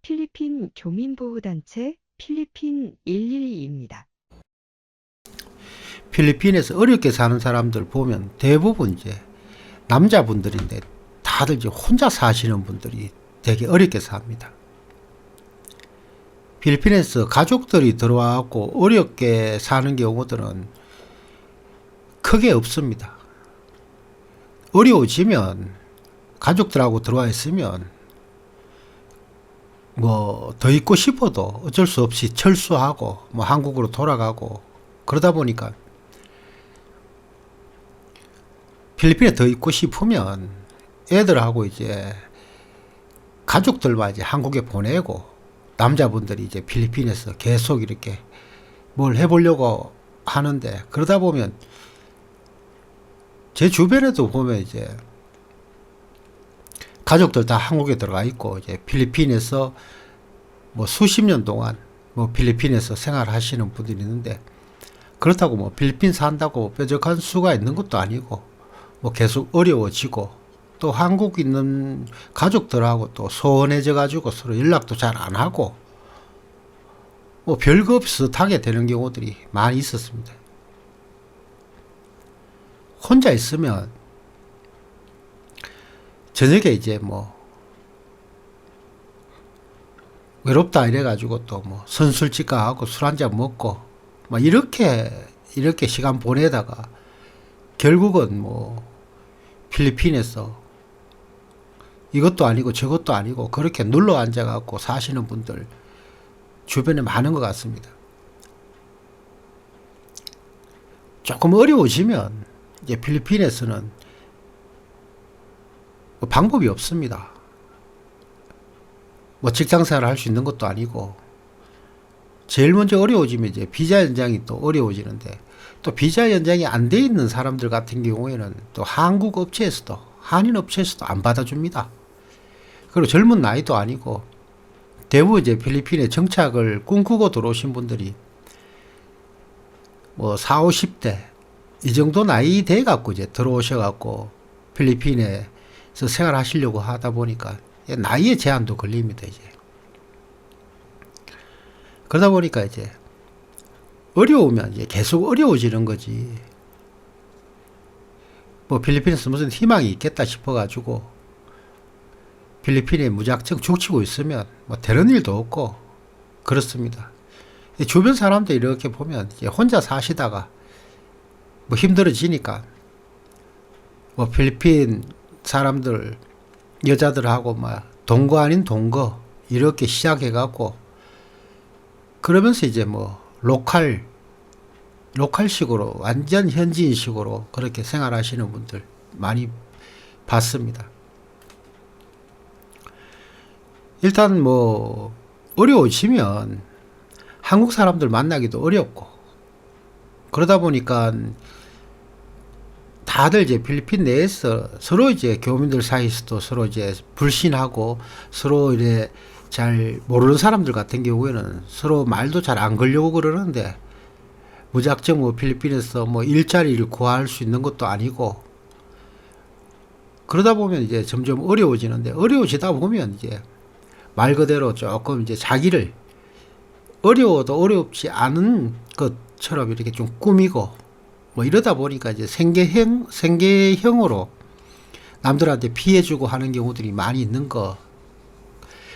필리핀 교민보호단체 필리핀 112입니다. 필리핀에서 어렵게 사는 사람들 보면 대부분 이제 남자분들인데 다들 이제 혼자 사시는 분들이 되게 어렵게 삽니다. 필리핀에서 가족들이 들어와갖고 어렵게 사는 경우들은 크게 없습니다. 어려워지면 가족들하고 들어와 있으면 뭐 더 있고 싶어도 어쩔 수 없이 철수하고 뭐 한국으로 돌아가고 그러다 보니까 필리핀에 더 있고 싶으면 애들하고 이제 가족들만 이제 한국에 보내고 남자분들이 이제 필리핀에서 계속 이렇게 뭘 해보려고 하는데, 그러다 보면 제 주변에도 보면 이제 가족들 다 한국에 들어가 있고 이제 필리핀에서 뭐 수십 년 동안 뭐 필리핀에서 생활하시는 분들이 있는데, 그렇다고 뭐 필리핀 산다고 뾰족한 수가 있는 것도 아니고 뭐 계속 어려워지고, 또 한국 있는 가족들하고 또 소원해져 가지고 서로 연락도 잘 안 하고 뭐 별거 없듯하게 되는 경우들이 많이 있었습니다. 혼자 있으면 저녁에 이제 뭐 외롭다 이래 가지고 또 뭐 선술집 가고 술 한잔 먹고 막 이렇게 시간 보내다가 결국은 뭐 필리핀에서 이것도 아니고 저것도 아니고 그렇게 눌러 앉아 갖고 사시는 분들 주변에 많은 것 같습니다. 조금 어려워지면 이제 필리핀에서는 뭐 방법이 없습니다. 뭐 직장생활을 할 수 있는 것도 아니고, 제일 먼저 어려워지면 이제 비자 연장이 또 어려워지는데, 또 비자 연장이 안 돼 있는 사람들 같은 경우에는 또 한국 업체에서도 한인 업체에서도 안 받아줍니다. 그리고 젊은 나이도 아니고 대부분 이제 필리핀에 정착을 꿈꾸고 들어오신 분들이 뭐 40, 50대 이 정도 나이 돼 갖고 이제 들어오셔 갖고 필리핀에서 생활하시려고 하다 보니까 나이의 제한도 걸립니다. 이제 그러다 보니까 이제 어려우면 이제 계속 어려워지는 거지. 뭐 필리핀에서 무슨 희망이 있겠다 싶어 가지고 필리핀에 무작정 죽치고 있으면 뭐 되는 일도 없고 그렇습니다. 주변 사람들 이렇게 보면 이제 혼자 사시다가 뭐 힘들어지니까 뭐 필리핀 사람들 여자들하고 막 동거 아닌 동거 이렇게 시작해 갖고 그러면서 이제 뭐 로컬식으로 완전 현지인식으로 그렇게 생활하시는 분들 많이 봤습니다. 일단 뭐 어려워지면 한국 사람들 만나기도 어렵고 그러다 보니까 다들 이제 필리핀 내에서 서로 이제 교민들 사이에서도 서로 이제 불신하고 서로 이래 잘 모르는 사람들 같은 경우에는 서로 말도 잘 안 걸려고 그러는데, 무작정 뭐 필리핀에서 뭐 일자리를 구할 수 있는 것도 아니고 그러다 보면 이제 점점 어려워지는데, 어려워지다 보면 이제 말 그대로 조금 이제 자기를 어려워도 어렵지 않은 것처럼 이렇게 좀 꾸미고 뭐 이러다 보니까 이제 생계형으로 남들한테 피해주고 하는 경우들이 많이 있는 거.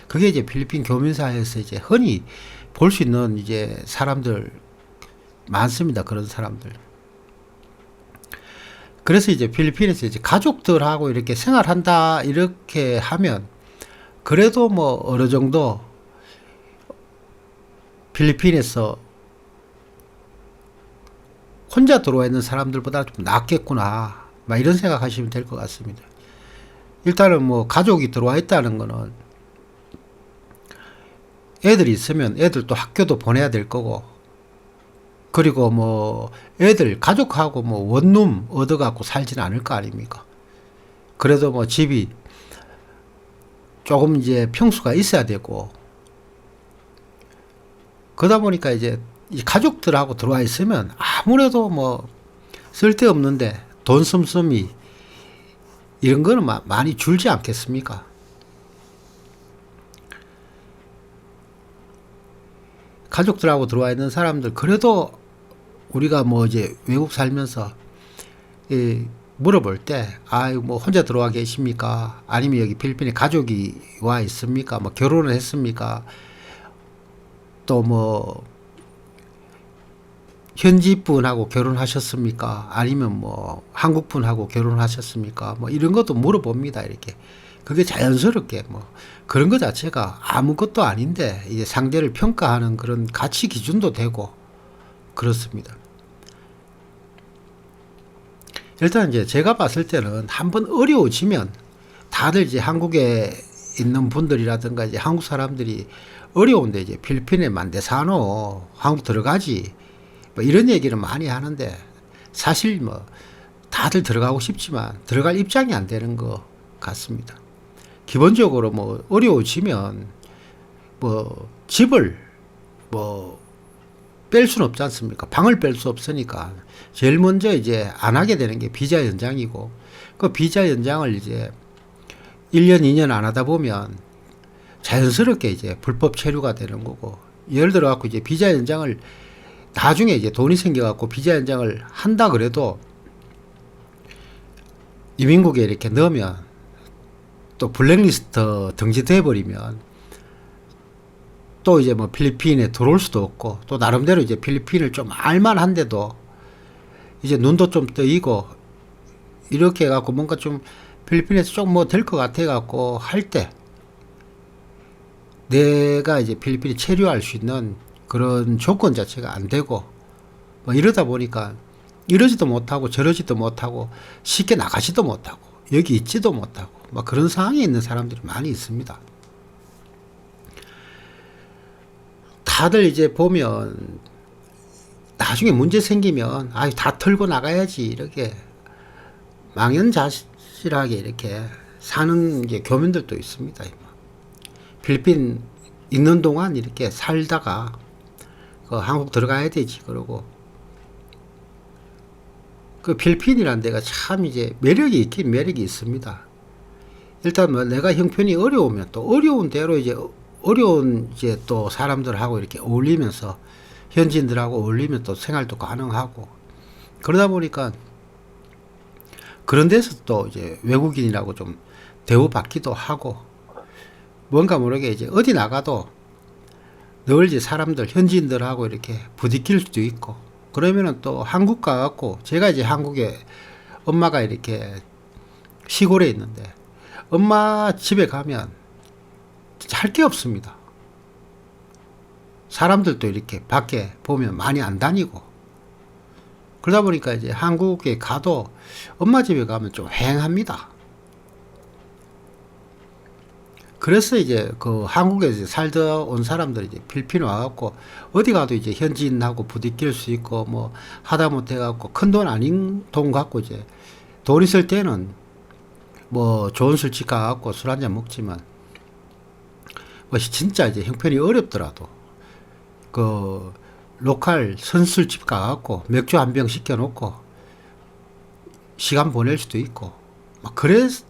그게 이제 필리핀 교민사회에서 이제 흔히 볼 수 있는 이제 사람들 많습니다. 그런 사람들. 그래서 이제 필리핀에서 이제 가족들하고 이렇게 생활한다 이렇게 하면 그래도 뭐 어느 정도 필리핀에서 혼자 들어와 있는 사람들보다 좀 낫겠구나 막 이런 생각하시면 될 것 같습니다. 일단은 뭐 가족이 들어와 있다는 거는 애들이 있으면 애들도 학교도 보내야 될 거고, 그리고 뭐 애들 가족하고 뭐 원룸 얻어갖고 살지는 않을 거 아닙니까? 그래도 뭐 집이 조금 이제 평수가 있어야 되고, 그러다 보니까 이제 이 가족들하고 들어와 있으면 아무래도 뭐 쓸데없는데 돈 씀씀이 이런 거는 많이 줄지 않겠습니까? 가족들하고 들어와 있는 사람들 그래도 우리가 뭐 이제 외국 살면서 물어볼 때, 뭐 혼자 들어와 계십니까? 아니면 여기 필리핀에 가족이 와 있습니까? 뭐 결혼을 했습니까? 또 뭐 현지 분하고 결혼하셨습니까? 아니면 뭐 한국 분하고 결혼하셨습니까? 뭐 이런 것도 물어봅니다. 이렇게. 그게 자연스럽게 뭐 그런 것 자체가 아무것도 아닌데 이제 상대를 평가하는 그런 가치 기준도 되고 그렇습니다. 일단 이제 제가 봤을 때는 한번 어려워지면 다들 이제 한국에 있는 분들이라든가 이제 한국 사람들이 어려운데 이제 필리핀에 만대 사노 한국 들어가지 뭐 이런 얘기를 많이 하는데 사실 뭐 다들 들어가고 싶지만 들어갈 입장이 안 되는 것 같습니다. 기본적으로 뭐 어려워지면 뭐 집을 뭐 뺄 수는 없지 않습니까? 방을 뺄 수 없으니까 제일 먼저 이제 안 하게 되는 게 비자 연장이고 그 비자 연장을 이제 1년, 2년 안 하다 보면 자연스럽게 이제 불법 체류가 되는 거고 예를 들어 갖고 이제 비자 연장을 나중에 이제 돈이 생겨 갖고 비자 연장을 한다 그래도 이민국에 이렇게 넣으면 또 블랙리스트 등재돼 버리면 또 이제 뭐 필리핀에 들어올 수도 없고 또 나름대로 이제 필리핀을 좀 알만한데도 이제 눈도 좀 뜨이고 이렇게 해갖고 뭔가 좀 필리핀에서 좀 뭐 될 것 같아 갖고 할 때 내가 이제 필리핀에 체류할 수 있는 그런 조건 자체가 안 되고 뭐 이러다 보니까 이러지도 못하고 저러지도 못하고 쉽게 나가지도 못하고 여기 있지도 못하고 막 그런 상황에 있는 사람들이 많이 있습니다. 다들 이제 보면 나중에 문제 생기면 다 털고 나가야지 이렇게 망연자실하게 이렇게 사는 게 교민들도 있습니다. 필리핀 있는 동안 이렇게 살다가 한국 들어가야 되지 그러고 그 필리핀이라는 데가 참 이제 매력이 있긴 매력이 있습니다. 일단 뭐 내가 형편이 어려우면 또 어려운 대로 이제 어려운 이제 또 사람들하고 이렇게 어울리면서 현지인들하고 어울리면 또 생활도 가능하고 그러다 보니까 그런 데서 또 이제 외국인이라고 좀 대우받기도 하고 뭔가 모르게 이제 어디 나가도 늘 이제 사람들 현지인들하고 이렇게 부딪힐 수도 있고 그러면은 또 한국 가갖고 제가 이제 한국에 엄마가 이렇게 시골에 있는데 엄마 집에 가면 할 게 없습니다. 사람들도 이렇게 밖에 보면 많이 안 다니고 그러다 보니까 이제 한국에 가도 엄마 집에 가면 좀 휑합니다. 그래서 이제 그 한국에 살다 온 사람들이 이제 필리핀 와갖고 어디 가도 이제 현지인하고 부딪힐 수 있고 뭐 하다못해 갖고 큰 돈 아닌 돈 갖고 이제 돈 있을 때는 뭐 좋은 술집 가갖고 술 한잔 먹지만 뭐 진짜 이제 형편이 어렵더라도 그 로컬 선술집 가갖고 맥주 한 병 시켜놓고 시간 보낼 수도 있고 막 그래서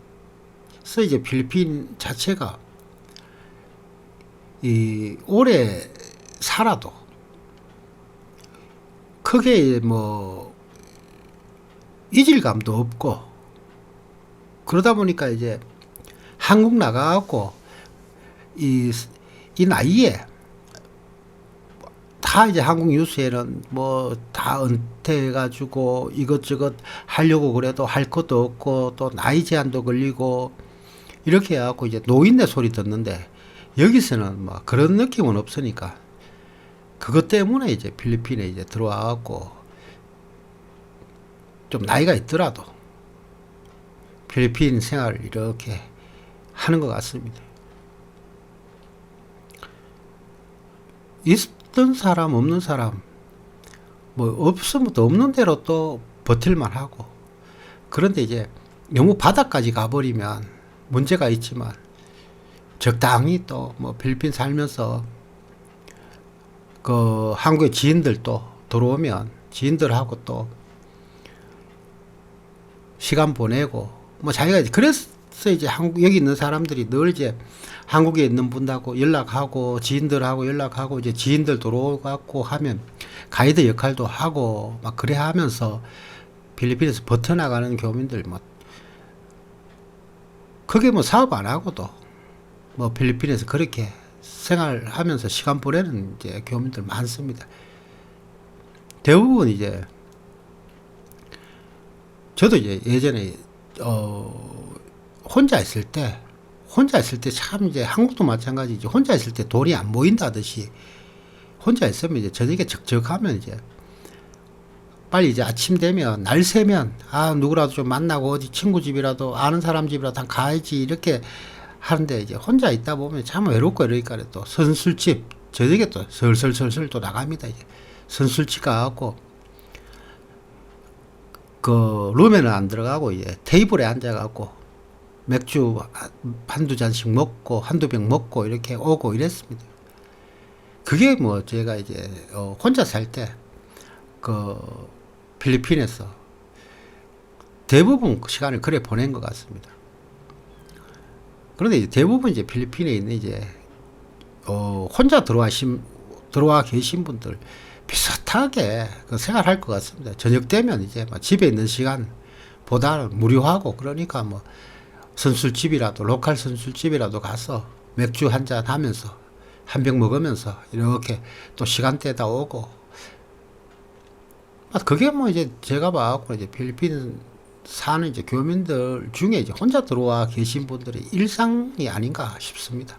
이제 필리핀 자체가 이 오래 살아도 크게 뭐 이질감도 없고 그러다 보니까 이제 한국 나가갖고 이 나이에 다 이제 한국 뉴스에는 뭐 다 은퇴해가지고 이것저것 하려고 그래도 할 것도 없고 또 나이 제한도 걸리고 이렇게 해갖고 이제 노인네 소리 듣는데 여기서는 뭐 그런 느낌은 없으니까 그것 때문에 이제 필리핀에 이제 들어와갖고 좀 나이가 있더라도 필리핀 생활을 이렇게 하는 것 같습니다. 있던 사람 없는 사람 뭐 없으면 또 없는 대로 또 버틸만 하고 그런데 이제 너무 바닥까지 가버리면 문제가 있지만 적당히 또 뭐 필리핀 살면서 그 한국의 지인들 또 들어오면 지인들하고 또 시간 보내고 뭐 자기가 그래서 그래서 이제 여기 있는 사람들이 늘 이제 한국에 있는 분하고 연락하고 지인들하고 연락하고 이제 지인들 들어오고 하면 가이드 역할도 하고 막 그래 하면서 필리핀에서 버텨나가는 교민들 뭐 그게 뭐 사업 안 하고도 뭐 필리핀에서 그렇게 생활하면서 시간 보내는 이제 교민들 많습니다. 대부분 이제 저도 이제 예전에 혼자 있을 때 참 이제 한국도 마찬가지지. 혼자 있을 때 돈이 안 모인다듯이 혼자 있으면 이제 저녁에 적적하면 이제 빨리 이제 아침 되면 날 새면 아 누구라도 좀 만나고 어디 친구 집이라도 아는 사람 집이라도 한 가야지 이렇게 하는데 이제 혼자 있다 보면 참 외롭고 이러니까 또 선술집 저녁에 또 슬슬슬슬 또 나갑니다. 이제 선술집 가갖고 그 룸에는 안 들어가고 이제 테이블에 앉아갖고 맥주 한두 잔씩 먹고 한두 병 먹고 이렇게 오고 이랬습니다. 그게 뭐 제가 이제 혼자 살 때 그 필리핀에서 대부분 시간을 그래 보낸 것 같습니다. 그런데 이제 대부분 이제 필리핀에 있는 이제 혼자 들어와 계신 분들 비슷하게 그 생활할 것 같습니다. 저녁 되면 이제 뭐 집에 있는 시간보다는 무료하고 그러니까 뭐 선술집이라도 로컬 선술집이라도 가서 맥주 한 잔 하면서 한 병 먹으면서 이렇게 또 시간대다 오고 그게 뭐 이제 제가 봐갖고 이제 필리핀 사는 이제 교민들 중에 이제 혼자 들어와 계신 분들의 일상이 아닌가 싶습니다.